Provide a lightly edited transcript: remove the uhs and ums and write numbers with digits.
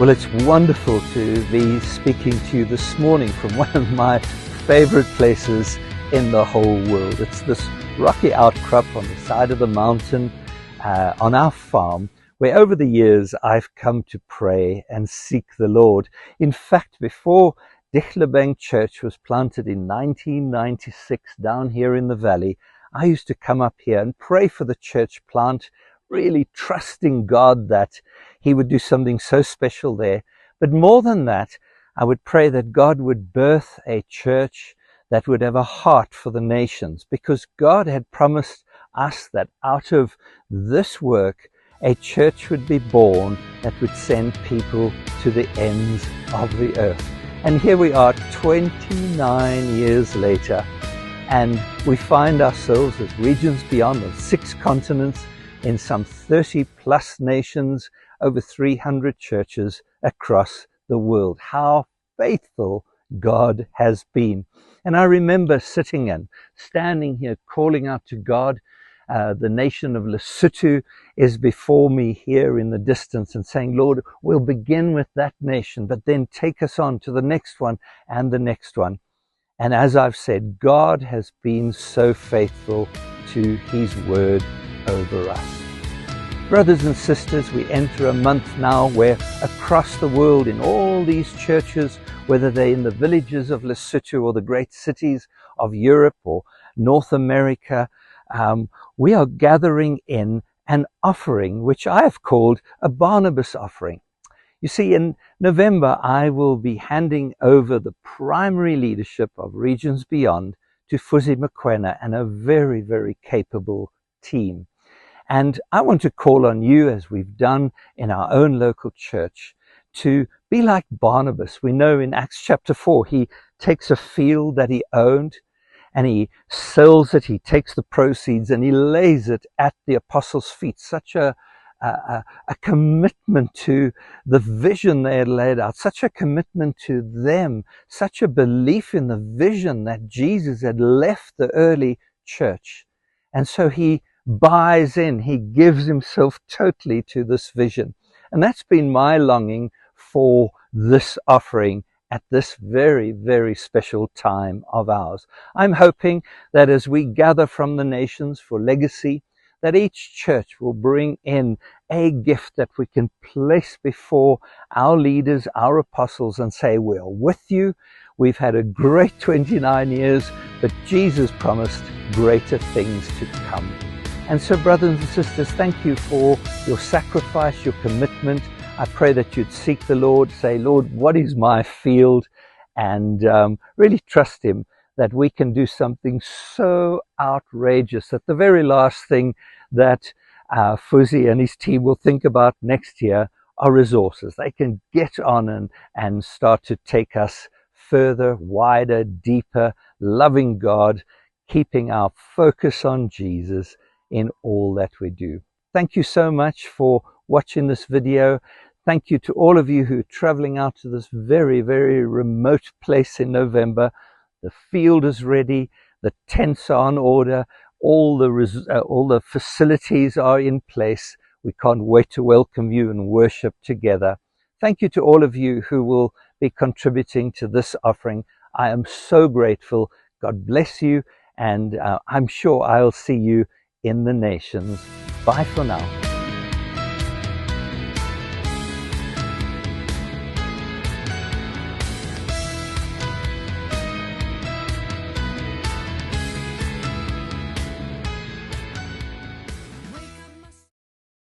Well, it's wonderful to be speaking to you this morning from one of my favorite places in the whole world. It's this rocky outcrop on the side of the mountain on our farm, where over the years I've come to pray and seek the Lord. In fact, before Dichterbank Church was planted in 1996 down here in the valley, I used to come up here and pray for the church plant, really trusting God that He would do something so special there. But more than that, I would pray that God would birth a church that would have a heart for the nations, because God had promised us that out of this work, a church would be born that would send people to the ends of the earth. And here we are 29 years later, and we find ourselves as Regions Beyond on 6 continents, in some 30 plus nations, over 300 churches across the world. How faithful God has been. And I remember sitting and standing here calling out to God. The nation of Lesotho is before me here in the distance, and saying, Lord, we'll begin with that nation, but then take us on to the next one and the next one. And as I've said, God has been so faithful to His word over us. Brothers and sisters, we enter a month now where across the world, in all these churches, whether they're in the villages of Lesotho or the great cities of Europe or North America, we are gathering in an offering, which I have called a Barnabas offering. You see, in November, I will be handing over the primary leadership of Regions Beyond to Fuzi Mokoena and a very, very capable team. And I want to call on you, as we've done in our own local church, to be like Barnabas. We know in Acts chapter 4, he takes a field that he owned and he sells it. He takes the proceeds and he lays it at the apostles' feet. Such a commitment to the vision they had laid out, such a commitment to them, such a belief in the vision that Jesus had left the early church. And so he buys in, he gives himself totally to this vision. And that's been my longing for this offering at this very, very special time of ours. I'm hoping that as we gather from the nations for legacy, that each church will bring in a gift that we can place before our leaders, our apostles, and say, we are with you. We've had a great 29 years, but Jesus promised greater things to come. And so, brothers and sisters, thank you for your sacrifice, your commitment. I pray that you'd seek the Lord, say, Lord, what is my field? And really trust Him that we can do something so outrageous that the very last thing that Fuzi and his team will think about next year are resources. They can get on and start to take us further, wider, deeper, loving God, keeping our focus on Jesus in all that we do. Thank you so much for watching this video. Thank you to all of you who are traveling out to this very, very remote place in November. The field is ready. The tents are on order. All the facilities are in place. We can't wait to welcome you and worship together. Thank you to all of you who will be contributing to this offering. I am so grateful. God bless you. And I'm sure I'll see you in the nations. Bye for now.